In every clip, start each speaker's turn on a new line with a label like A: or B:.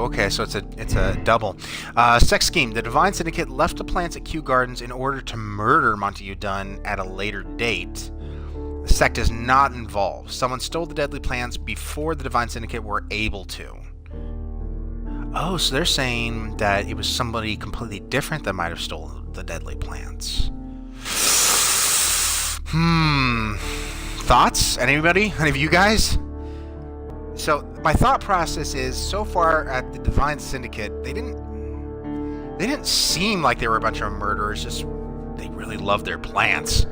A: okay, so it's a double. Sex scheme. The Divine Syndicate left the plants at Kew Gardens in order to murder Montague Dunn at a later date. The sect is not involved. Someone stole the deadly plants before the Divine Syndicate were able to. Oh, so they're saying that it was somebody completely different that might have stolen the deadly plants. Thoughts? Anybody? Any of you guys? So my thought process is, so far at the Divine Syndicate, they didn't seem like they were a bunch of murderers. Just they really love their plants.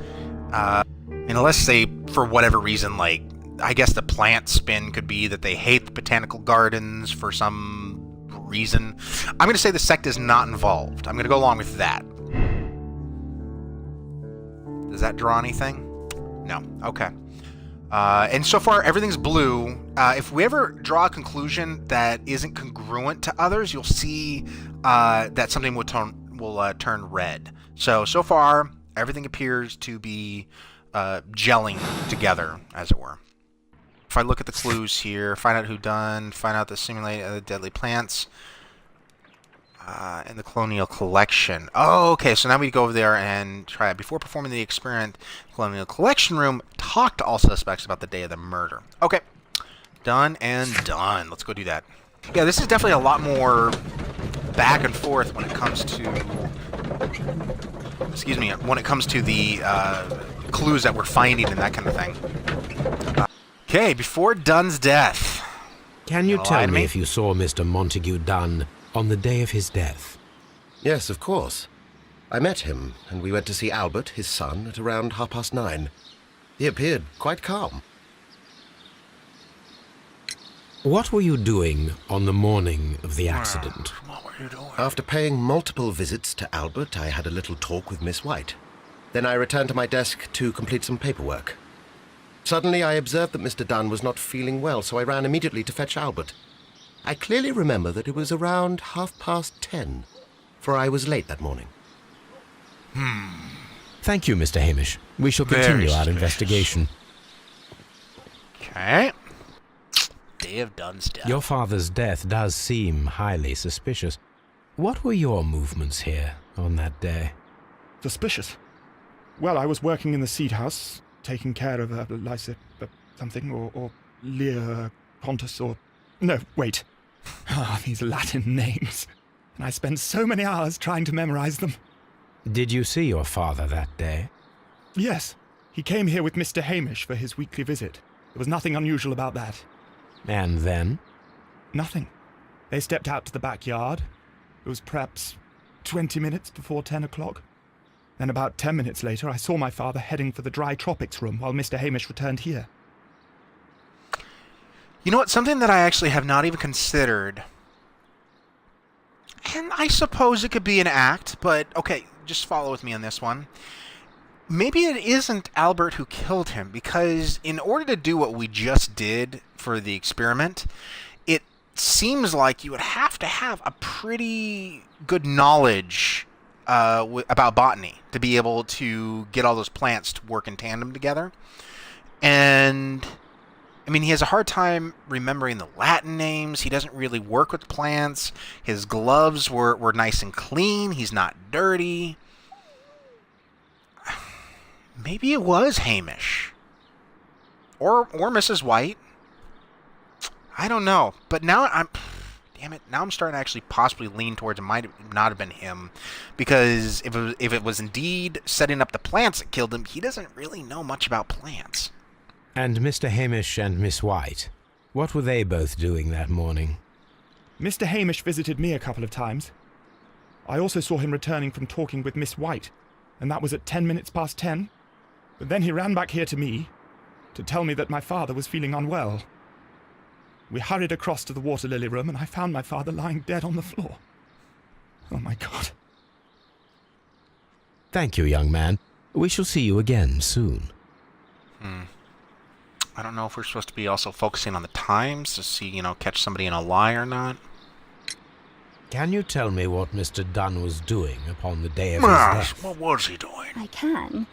A: Unless they, for whatever reason, like I guess the plant spin could be that they hate the botanical gardens for some reason. I'm going to say the sect is not involved. I'm going to go along with that. Does that draw anything? No. Okay. And so far, everything's blue. If we ever draw a conclusion that isn't congruent to others, you'll see that something will turn red. So far, everything appears to be gelling together, as it were. If I look at the clues here, find out who done, find out the simulate the deadly plants, and the Colonial Collection. Oh, okay, so now we go over there and try it. Before performing the experiment, Colonial Collection Room, talk to all suspects about the day of the murder. Okay, done and done. Let's go do that. Yeah, this is definitely a lot more back and forth when it comes to, when it comes to the clues that we're finding and that kind of thing. Okay, before Dunn's death.
B: Can you tell me if you saw Mr. Montague Dunn on the day of his death?
C: Yes, of course. I met him, and we went to see Albert, his son, at around 9:30. He appeared quite calm.
B: What were you doing on the morning of the accident?
A: What were you doing?
C: After paying multiple visits to Albert, I had a little talk with Miss White. Then I returned to my desk to complete some paperwork. Suddenly, I observed that Mr. Dunn was not feeling well, so I ran immediately to fetch Albert. I clearly remember that it was around 10:30, for I was late that morning.
B: Thank you, Mr. Hamish. We shall continue our investigation.
A: Okay. Day of Dunn's death.
B: Your father's death does seem highly suspicious. What were your movements here on that day?
D: Suspicious? Well, I was working in the seed house, taking care of Lysa something, or Lear Pontus, or... No, wait. These Latin names. And I spent so many hours trying to memorize them.
B: Did you see your father that day?
D: Yes. He came here with Mr. Hamish for his weekly visit. There was nothing unusual about that.
B: And then?
D: Nothing. They stepped out to the backyard. It was perhaps 20 minutes before 10 o'clock. Then about 10 minutes later, I saw my father heading for the dry tropics room while Mr. Hamish returned here.
A: You know what? Something that I actually have not even considered. And I suppose it could be an act, but okay, just follow with me on this one. Maybe it isn't Albert who killed him, because in order to do what we just did for the experiment, it seems like you would have to have a pretty good knowledge about botany to be able to get all those plants to work in tandem together. And I mean, he has a hard time remembering the Latin names. He doesn't really work with plants. His gloves were nice and clean. He's not dirty. Maybe it was Hamish. Or Mrs. White. I don't know. But now damn it, now I'm starting to actually possibly lean towards it might not have been him. Because if it was indeed setting up the plants that killed him, he doesn't really know much about plants.
B: And Mr. Hamish and Miss White, what were they both doing that morning?
D: Mr. Hamish visited me a couple of times. I also saw him returning from talking with Miss White, and that was at 10 minutes past 10. But then he ran back here to me to tell me that my father was feeling unwell. We hurried across to the water lily room, and I found my father lying dead on the floor. Oh, my God.
B: Thank you, young man. We shall see you again soon.
A: I don't know if we're supposed to be also focusing on the times to see, catch somebody in a lie or not.
B: Can you tell me what Mr. Dunn was doing upon the day of his death?
A: What was he doing?
E: I can,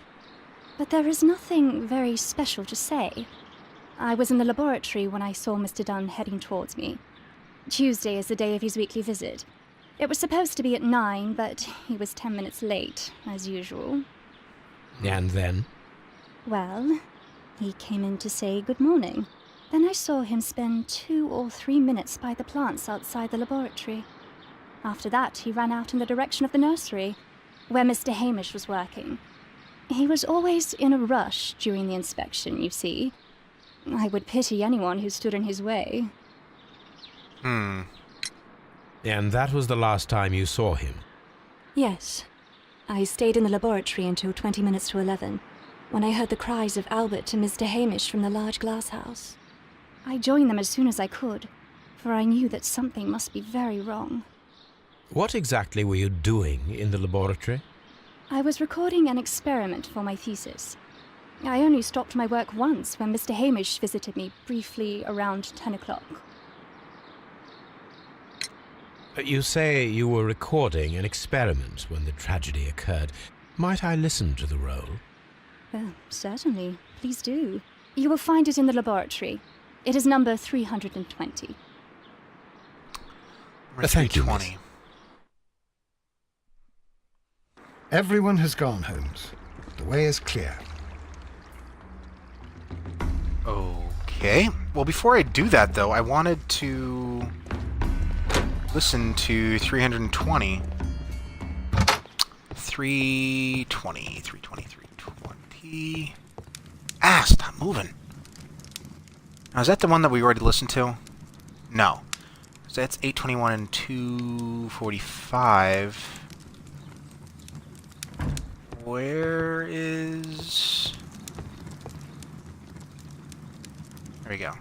E: but there is nothing very special to say. I was in the laboratory when I saw Mr. Dunn heading towards me. Tuesday is the day of his weekly visit. It was supposed to be at 9, but he was 10 minutes late, as usual.
B: And then?
E: Well, he came in to say good morning. Then I saw him spend 2 or 3 minutes by the plants outside the laboratory. After that, he ran out in the direction of the nursery, where Mr. Hamish was working. He was always in a rush during the inspection, you see. I would pity anyone who stood in his way.
B: And that was the last time you saw him?
F: Yes. I stayed in the laboratory until 20 minutes to 11, when I heard the cries of Albert and Mr. Hamish from the large glass house.
E: I joined them as soon as I could, for I knew that something must be very wrong.
B: What exactly were you doing in the laboratory?
E: I was recording an experiment for my thesis. I only stopped my work once when Mr. Hamish visited me briefly around 10 o'clock.
B: You say you were recording an experiment when the tragedy occurred. Might I listen to the roll?
E: Certainly. Please do. You will find it in the laboratory. It is number 320.
B: Thank you, miss.
A: 320.
G: Everyone has gone, Holmes. The way is clear.
A: Okay. Well, before I do that, though, I wanted to listen to 320. 320. Stop moving. Now, is that the one that we already listened to? No. So that's 821 and 245. Where is... There we go.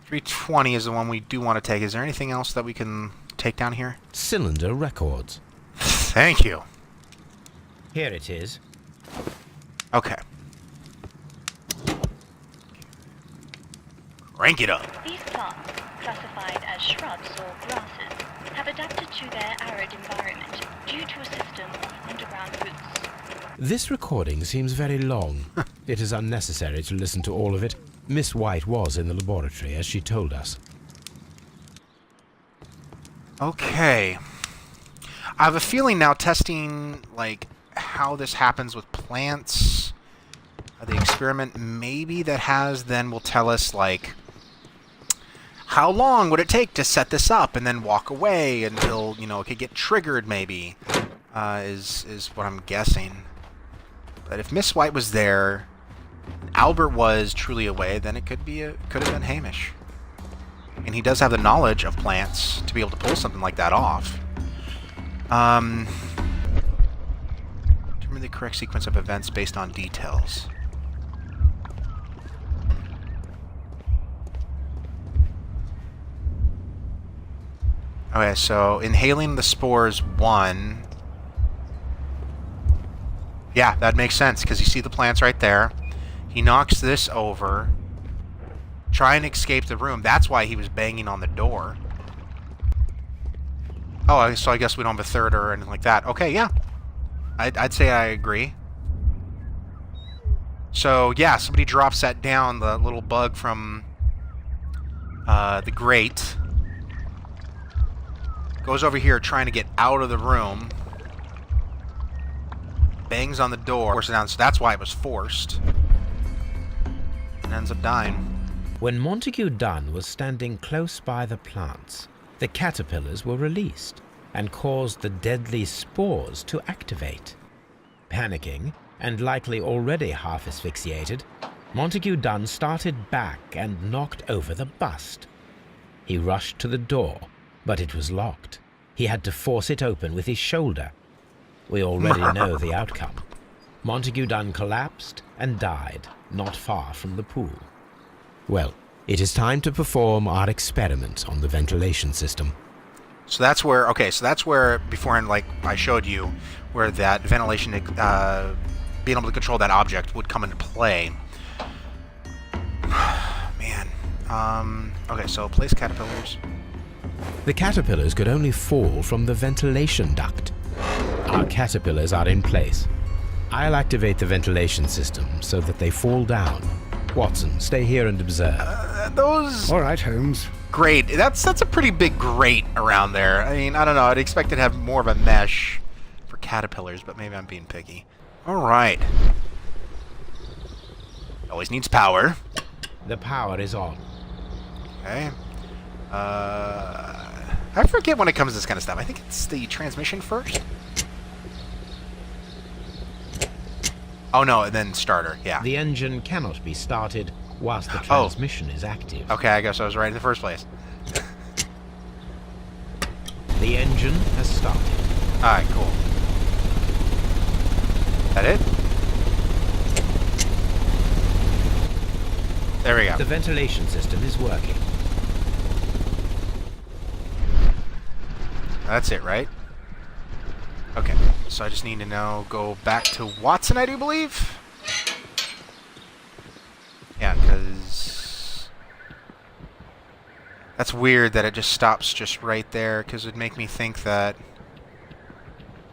A: 320 is the one we do want to take. Is there anything else that we can take down here?
B: Cylinder records.
A: Thank you.
B: Here it is.
A: Okay. Crank it up.
H: These plants, classified as shrubs or grasses, have adapted to their arid environment due to a system of underground roots.
B: This recording seems very long. It is unnecessary to listen to all of it. Miss White was in the laboratory, as she told us.
A: Okay. I have a feeling now, testing like how this happens with plants, the experiment maybe that will tell us like how long would it take to set this up and then walk away until, you know, it could get triggered maybe, is what I'm guessing. But if Miss White was there, Albert was truly away, then it could have been Hamish. And he does have the knowledge of plants to be able to pull something like that off. Determine the correct sequence of events based on details. Okay, so inhaling the spores 1. Yeah, that makes sense, because you see the plants right there. He knocks this over. Try and escape the room. That's why he was banging on the door. Oh, so I guess we don't have a third or anything like that. Okay, yeah. I'd say I agree. So, yeah, somebody drops that down, the little bug from the grate. Goes over here trying to get out of the room. Bangs on the door. Forces it down, so that's why it was forced. And ends up dying.
B: When Montague Dunn was standing close by the plants, the caterpillars were released and caused the deadly spores to activate. Panicking, and likely already half asphyxiated, Montague Dunn started back and knocked over the bust. He rushed to the door, but it was locked. He had to force it open with his shoulder. We already know the outcome. Montague Dunn collapsed and died not far from the pool. Well, it is time to perform our experiment on the ventilation system.
A: So that's where, okay, so that's where, beforehand, like I showed you, where that ventilation, being able to control that object would come into play. Man. Okay, so place caterpillars.
B: The caterpillars could only fall from the ventilation duct. Our caterpillars are in place. I'll activate the ventilation system so that they fall down. Watson, stay here and observe.
A: Those...
G: All right, Holmes.
A: grate. That's a pretty big grate around there. I mean, I don't know. I'd expect it to have more of a mesh for caterpillars, but maybe I'm being picky. All right. Always needs power.
B: The power is on.
A: Okay. I forget when it comes to this kind of stuff. I think it's the transmission first. Oh no, and then starter. Yeah.
B: The engine cannot be started whilst the transmission is active.
A: Okay, I guess I was right in the first place.
B: The engine has started.
A: Alright, cool. That it? There we go.
B: The ventilation system is working.
A: That's it, right? Okay, so I just need to go back to Watson, I do believe? Yeah, because... That's weird that it just stops just right there, because it would make me think that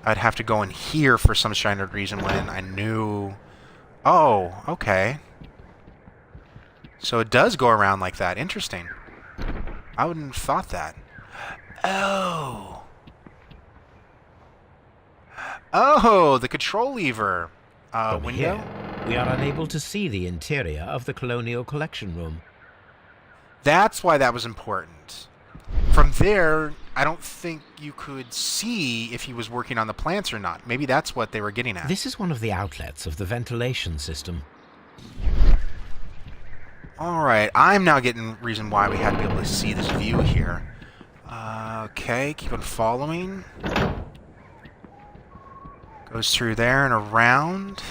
A: I'd have to go in here for some strange reason when I knew... Oh, okay. So it does go around like that. Interesting. I wouldn't have thought that. Oh. Oh, the control lever.
B: From
A: Window?
B: here, we are unable to see the interior of the Colonial Collection Room.
A: That's why that was important. From there, I don't think you could see if he was working on the plants or not. Maybe that's what they were getting at.
B: This is one of the outlets of the ventilation system.
A: Alright, I'm now getting reason why we had to be able to see this view here. Okay, keep on following. Goes through there and around.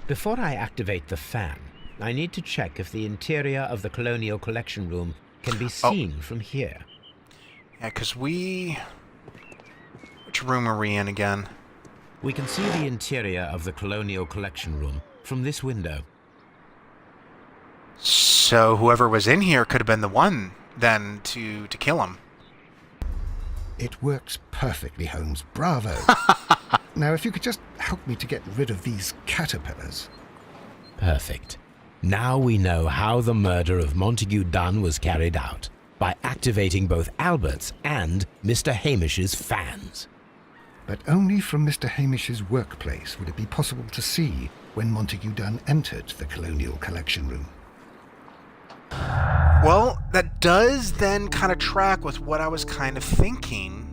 B: Before I activate the fan, I need to check if the interior of the Colonial Collection Room can be seen from here.
A: Yeah, because we... Which room are we in again?
B: We can see the interior of the Colonial Collection Room from this window.
A: So whoever was in here could have been the one, then, to kill him.
G: It works perfectly, Holmes. Bravo. Now, if you could just help me to get rid of these caterpillars.
B: Perfect. Now we know how the murder of Montague Dunn was carried out, by activating both Albert's and Mr. Hamish's fans.
G: But only from Mr. Hamish's workplace would it be possible to see when Montague Dunn entered the Colonial Collection Room.
A: Well, that does then kind of track with what I was kind of thinking.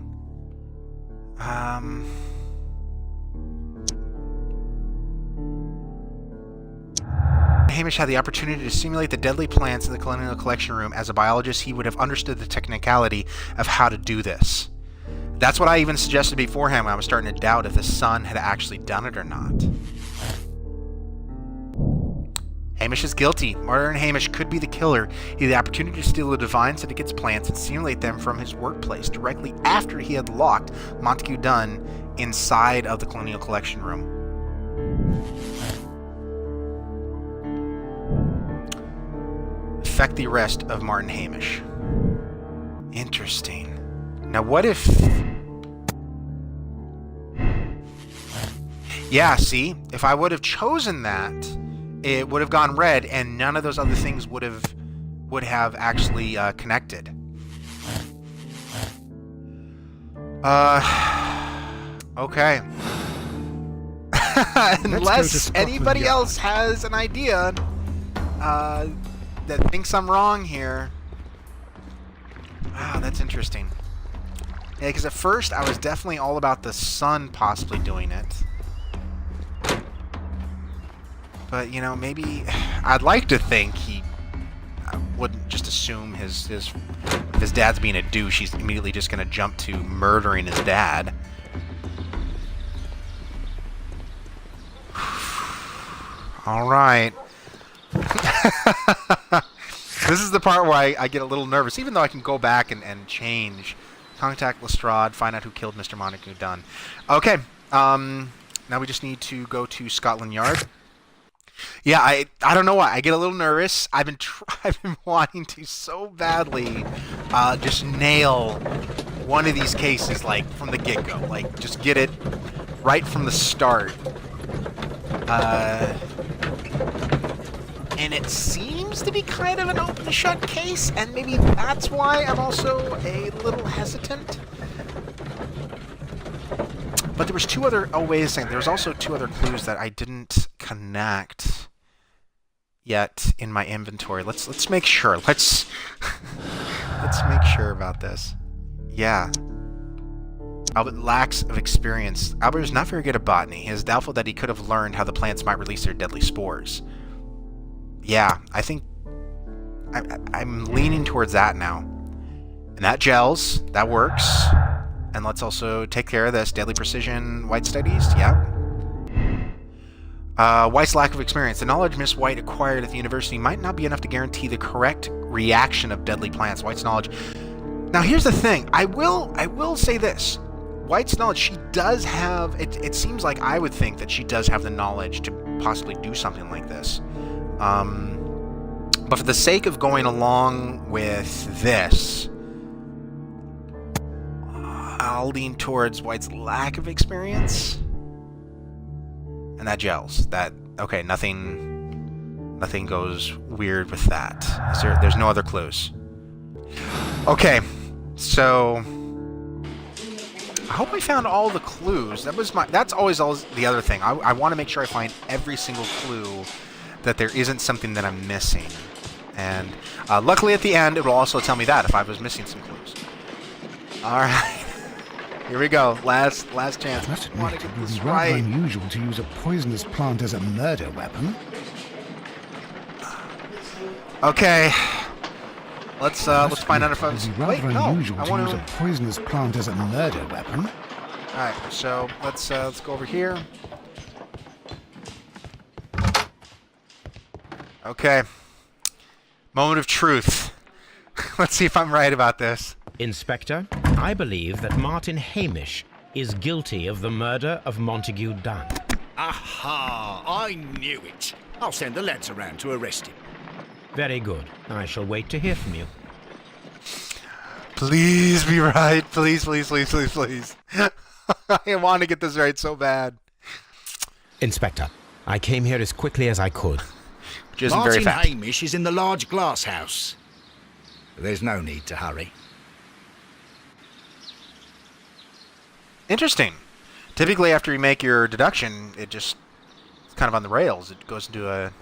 A: Hamish had the opportunity to simulate the deadly plants in the Colonial Collection Room. As a biologist, he would have understood the technicality of how to do this. That's what I even suggested beforehand when I was starting to doubt if the son had actually done it or not. Hamish is guilty. Martin Hamish could be the killer. He had the opportunity to steal the divine syndicate's plants and simulate them from his workplace directly after he had locked Montague Dunn inside of the Colonial Collection Room. Affect the arrest of Martin Hamish. Interesting. Now what if... Yeah, see? If I would have chosen that, it would have gone red, and none of those other things would have actually connected. Okay. Unless anybody else has an idea that thinks I'm wrong here. Wow, that's interesting. Yeah, because at first I was definitely all about the son possibly doing it. But, you know, maybe... I'd like to think he wouldn't just assume if his dad's being a douche, he's immediately just going to jump to murdering his dad. All right. This is the part where I get a little nervous, even though I can go back and change. Contact Lestrade, find out who killed Mr. Montague Dunn. Okay. Now we just need to go to Scotland Yard. Yeah, I don't know why. I get a little nervous. I've been wanting to so badly just nail one of these cases, like, from the get-go. Like, just get it right from the start. and it seems to be kind of an open shut case, and maybe that's why I'm also a little hesitant. But there was two other... Oh, wait a second. There was also two other clues that I didn't connect yet in my inventory. Let's make sure. Let's make sure about this. Yeah. Albert lacks of experience. Albert is not very good at botany. He is doubtful that he could have learned how the plants might release their deadly spores. Yeah, I think I'm leaning towards that now. And that gels. That works. And let's also take care of this. Deadly precision, White studies. Yeah. White's lack of experience. The knowledge Miss White acquired at the university might not be enough to guarantee the correct reaction of deadly plants. White's knowledge... Now, here's the thing. I will say this. White's knowledge, she does have... It seems like I would think that she does have the knowledge to possibly do something like this. But for the sake of going along with this... I'll lean towards White's lack of experience. And that gels. Okay, nothing goes weird with that. There's no other clues. Okay, so I hope I found all the clues. That's always the other thing. I want to make sure I find every single clue, that there isn't something that I'm missing. And luckily at the end, it will also tell me that if I was missing some clues. All right. Here we go. Last chance.
G: I must admit, it would be rather unusual to use a poisonous plant as a murder weapon.
A: Okay. Let's find out if I was...
G: It would be rather
A: Wait, no.
G: unusual
A: I
G: to
A: want
G: use a poisonous plant as a murder weapon.
A: All right. So let's go over here. Okay. Moment of truth. Let's see if I'm right about this.
B: Inspector, I believe that Martin Hamish is guilty of the murder of Montague Dunn.
I: Aha! I knew it. I'll send the lads around to arrest him.
B: Very good. I shall wait to hear from you.
A: Please be right. Please, please, please, please, please. I want to get this right so bad.
B: Inspector, I came here as quickly as I could.
A: Which isn't very
I: Martin
A: fast.
I: Hamish is in the large glass house. There's no need to hurry.
A: Interesting. Typically, after you make your deduction, it's kind of on the rails. It goes into a...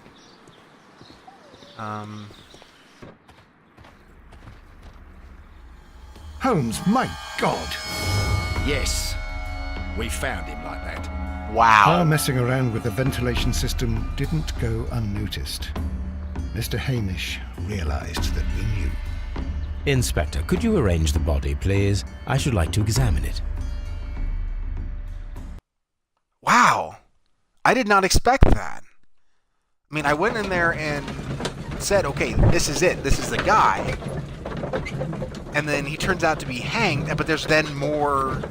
G: Holmes, my God!
I: Yes, we found him like that.
A: Wow.
G: Our messing around with the ventilation system didn't go unnoticed. Mr. Hamish realized that we knew.
B: Inspector, could you arrange the body, please? I should like to examine it.
A: Wow. I did not expect that. I mean, I went in there and said, okay, this is it. This is the guy. And then he turns out to be hanged, but there's then more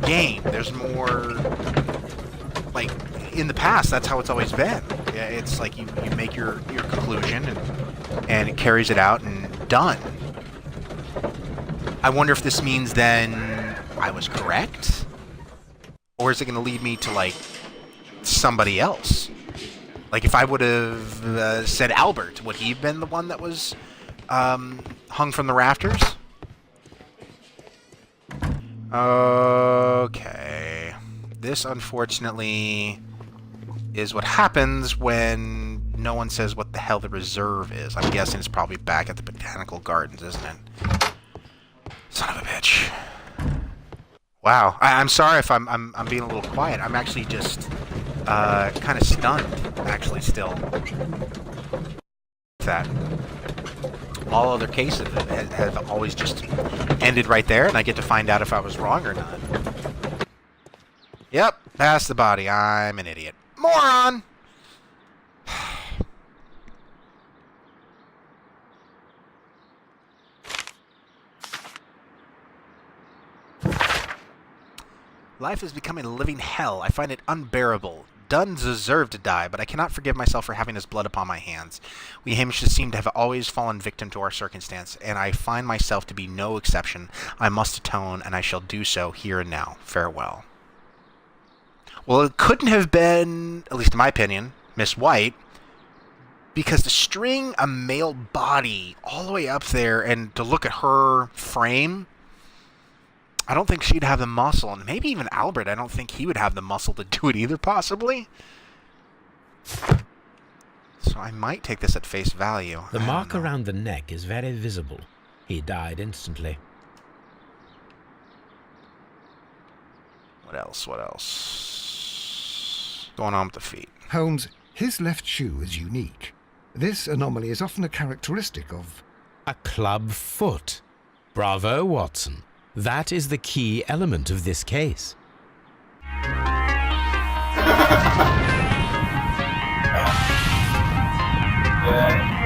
A: game. There's more... Like, in the past, that's how it's always been. It's like you make your conclusion and it carries it out and done. I wonder if this means then I was correct? Or is it going to lead me to, like, somebody else? Like, if I would have said Albert, would he have been the one that was hung from the rafters? Okay. This, unfortunately, is what happens when no one says what the hell the reserve is. I'm guessing it's probably back at the Botanical Gardens, isn't it? Son of a bitch. Wow. I'm sorry if I'm being a little quiet. I'm actually just kind of stunned, actually, still. That all other cases have always just ended right there, and I get to find out if I was wrong or not. Yep, pass the body. I'm an idiot. Moron! Life is becoming a living hell. I find it unbearable. Dunn deserved to die, but I cannot forgive myself for having his blood upon my hands. We Hamishes seem to have always fallen victim to our circumstance, and I find myself to be no exception. I must atone, and I shall do so here and now. Farewell. Well, it couldn't have been, at least in my opinion, Miss White, Because to string a male body all the way up there and to look at her frame, I don't think she'd have the muscle. And maybe even Albert, I don't think he would have the muscle to do it either, possibly. So I might take this at face value.
B: The mark around the neck is very visible. He died instantly.
A: What else? What else? Going on with the feet.
G: Holmes, his left shoe is unique. This anomaly is often a characteristic of...
B: A club foot. Bravo, Watson. That is the key element of this case.
J: Yeah.